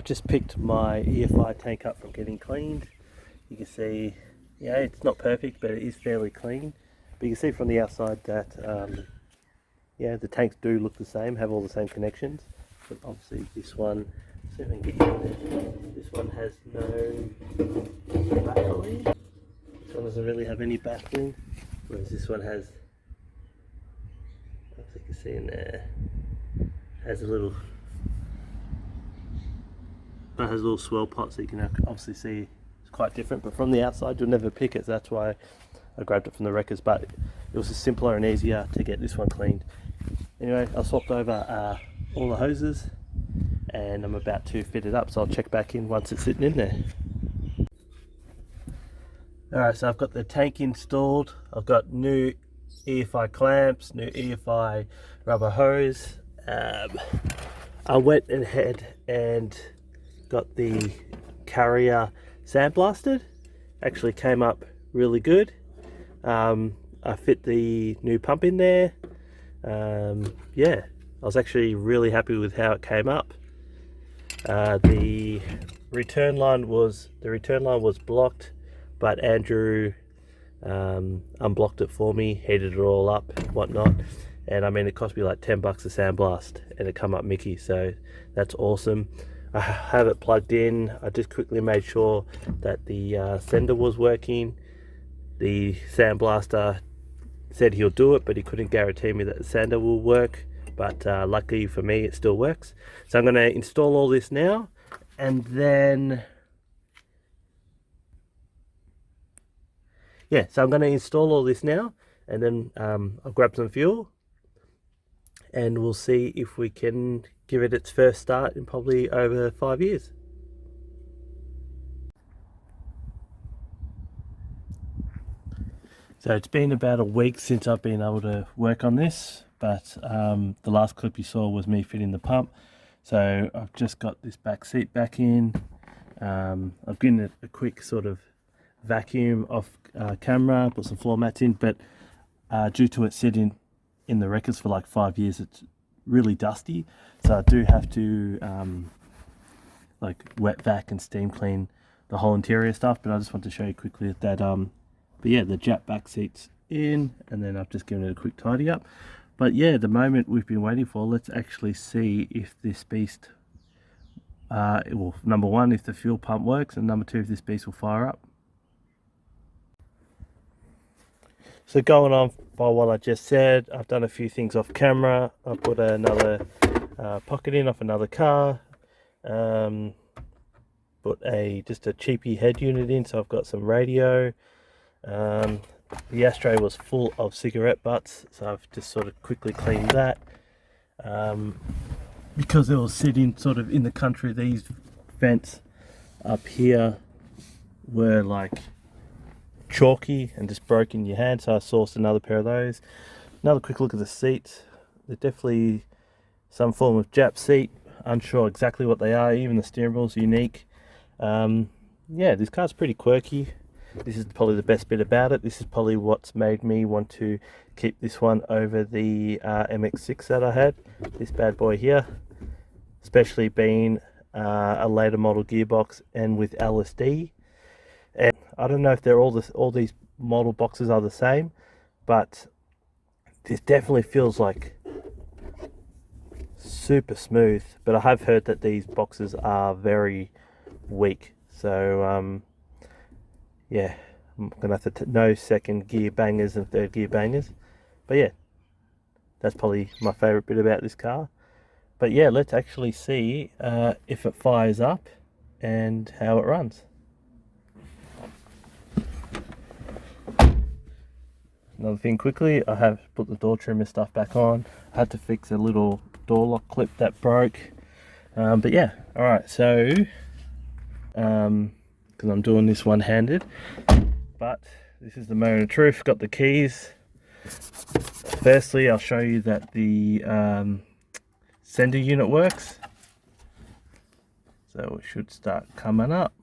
just picked my EFI tank up from getting cleaned. You can see, yeah, it's not perfect, but it is fairly clean. But you can see from the outside that, yeah, the tanks do look the same, have all the same connections. But obviously this one, see if I can get you in there. This one has no baffling. This one doesn't really have any baffling, whereas this one has, as you can see in there, has a little, but has a little swirl pot, so you can obviously see it's quite different. But from the outside, you'll never pick it. So that's why I grabbed it from the wreckers. But it was just simpler and easier to get this one cleaned. Anyway, I swapped over all the hoses, and I'm about to fit it up. So I'll check back in once it's sitting in there. Alright, so I've got the tank installed. I've got new EFI clamps, new EFI rubber hose. I went ahead and got the carrier sandblasted. Actually came up really good. I fit the new pump in there. Yeah, I was actually really happy with how it came up. The return line was blocked, but Andrew unblocked it for me, heated it all up, whatnot. And I mean, it cost me like $10 to sandblast, and it come up Mickey, so that's awesome. I have it plugged in. I just quickly made sure that the sender was working. The sandblaster said he'll do it, but he couldn't guarantee me that the sander will work. But luckily for me, it still works. So I'm going to install all this now, and then yeah, so I'm going to install all this now, and then I'll grab some fuel, and we'll see if we can give it its first start in probably over 5 years. So it's been about a week since I've been able to work on this, but the last clip you saw was me fitting the pump. So I've just got this back seat back in. I've given it a quick sort of vacuum off camera, put some floor mats in, but due to it sitting in the wreckers for like 5 years, it's really dusty. So I do have to like wet vac and steam clean the whole interior stuff. But I just want to show you quickly that but yeah, the Jap back seat's in, and then I've just given it a quick tidy up. But yeah, the moment we've been waiting for, let's actually see if this beast, well, number one, if the fuel pump works, and number two, if this beast will fire up. So going on by what I just said, I've done a few things off camera. I put another pocket in off another car. Put just a cheapy head unit in, so I've got some radio. The ashtray was full of cigarette butts, so I've just sort of quickly cleaned that. Because it was sitting sort of in the country, these vents up here were like chalky and just broke in your hand, so I sourced another pair of those. Another quick look at the seats. They're definitely some form of Jap seat, unsure exactly what they are. Even the steering wheel's unique. Yeah, this car's pretty quirky. This is probably the best bit about it. This is probably what's made me want to keep this one over the MX-6 that I had, this bad boy here, especially being a later model gearbox and with LSD. And I don't know if they're all these model boxes are the same, but this definitely feels like super smooth. But I have heard that these boxes are very weak, so yeah, I'm gonna have to no second gear bangers and third gear bangers. But yeah, that's probably my favorite bit about this car. But yeah, let's actually see if it fires up and how it runs. Another thing quickly, I have put the door trimmer stuff back on. I had to fix a little door lock clip that broke. But yeah, alright, so because I'm doing this one-handed, but this is the moment of truth. Got the keys. Firstly, I'll show you that the sender unit works, so it should start coming up.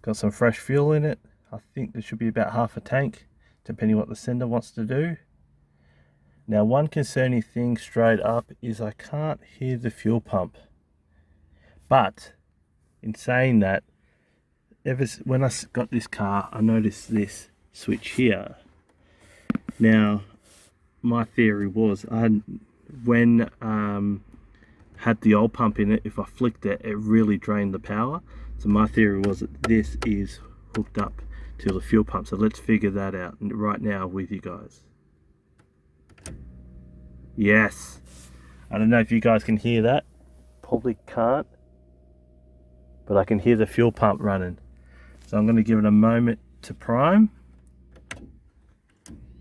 Got some fresh fuel in it. I think there should be about half a tank, depending what the sender wants to do. Now, one concerning thing straight up is I can't hear the fuel pump. But in saying that, when I got this car, I noticed this switch here. Now, my theory was when had the old pump in it, if I flicked it, it really drained the power. So my theory was that this is hooked up to the fuel pump. So let's figure that out right now with you guys. Yes, I don't know if you guys can hear that. Probably can't, but I can hear the fuel pump running. So I'm going to give it a moment to prime.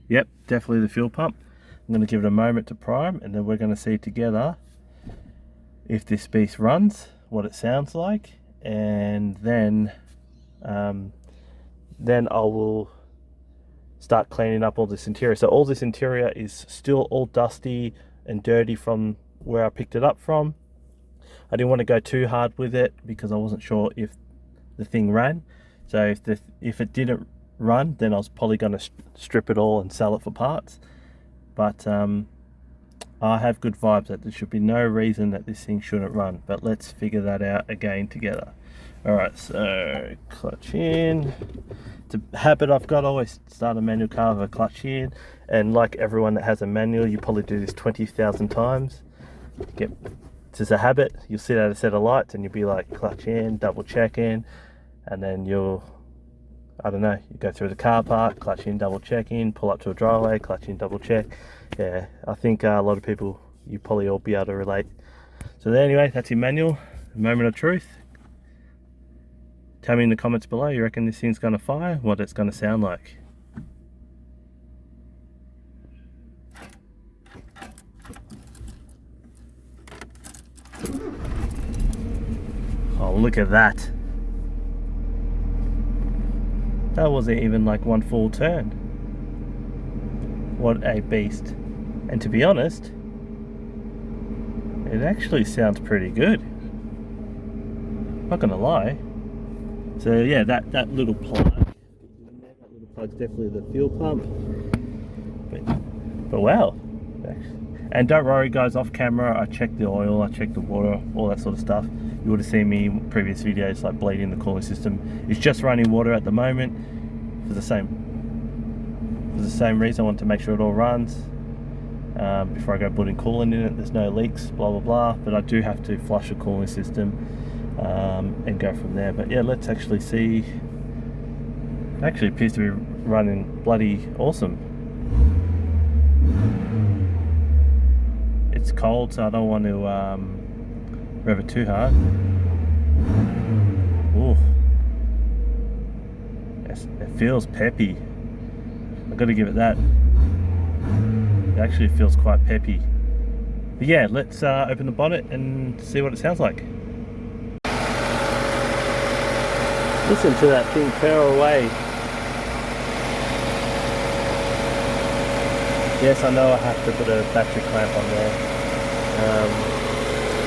Yep, definitely the fuel pump. I'm going to give it a moment to prime, and then we're going to see together if this beast runs, what it sounds like, and then I will start cleaning up all this interior. So all this interior is still all dusty and dirty from where I picked it up from. I didn't want to go too hard with it because I wasn't sure if the thing ran. So if it didn't run, then I was probably going to strip it all and sell it for parts. But I have good vibes that there should be no reason that this thing shouldn't run. But let's figure that out again together. Alright, so clutch in. It's a habit I've got, I always start a manual car with a clutch in, and like everyone that has a manual, you probably do this 20,000 times. It's just a habit. You'll sit at a set of lights and you'll be like clutch in, double check in, and then I don't know, you go through the car park, clutch in, double check in, pull up to a driveway, clutch in, double check. Yeah, I think a lot of people, you probably all be able to relate. So anyway, that's your manual, moment of truth. Tell me in the comments below, you reckon this thing's gonna fire, what it's gonna sound like. Oh, look at that. That wasn't even like one full turn. What a beast. And to be honest, it actually sounds pretty good. Not gonna lie. So yeah, that little plug, that little plug's definitely the fuel pump. But wow. And don't worry guys, off camera I checked the oil, I checked the water, all that sort of stuff. You would have seen me in previous videos like bleeding the cooling system. It's just running water at the moment for the same reason. I want to make sure it all runs before I go putting coolant in it. There's no leaks, blah blah blah. But I do have to flush the cooling system and go from there. But yeah, let's actually see. It actually appears to be running bloody awesome. It's cold, so I don't want to rev it too hard. Ooh. It feels peppy. I've got to give it that. It actually feels quite peppy. But yeah, let's open the bonnet and see what it sounds like. Listen to that thing purr away. Yes, I know I have to put a battery clamp on there.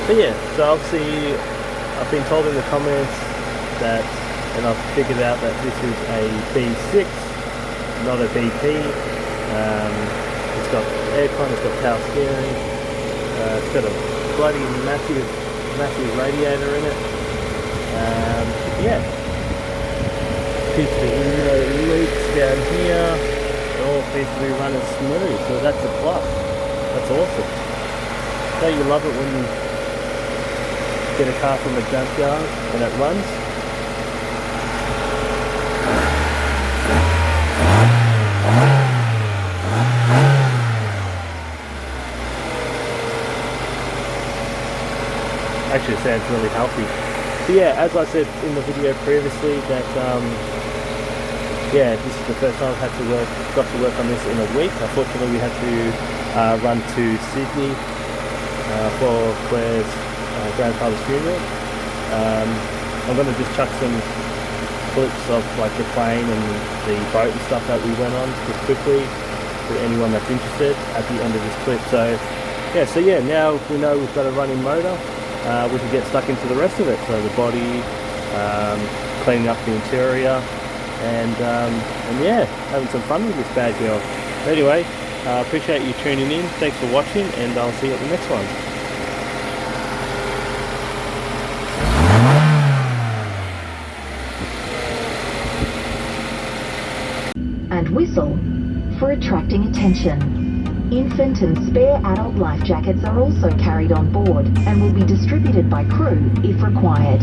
But yeah, so obviously I've been told in the comments that, and I've figured out that this is a B6, not a BP. It's got aircon, it's got power steering, it's got a bloody massive radiator in it. Yeah, appears to be no leaks down here. It all appears to be running smooth, so that's a plus. That's awesome. Don't you love it when you get a car from a junkyard and it runs? Actually, it sounds really healthy. So yeah, as I said in the video previously, that yeah, this is the first time I've got to work on this in a week. Unfortunately, we had to run to Sydney for Claire's grandfather's funeral. I'm going to just chuck some clips of like the plane and the boat and stuff that we went on just quickly for anyone that's interested at the end of this clip. So yeah, now we know we've got a running motor. We can get stuck into the rest of it. So the body, cleaning up the interior, and yeah, having some fun with this bad girl. Anyway, Appreciate you tuning in. Thanks for watching, and I'll see you at the next one. And whistle for attracting attention. Infant and spare adult life jackets are also carried on board and will be distributed by crew if required.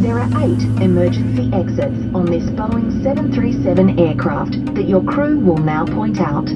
There are 8 emergency exits on this Boeing 737 aircraft that your crew will now point out.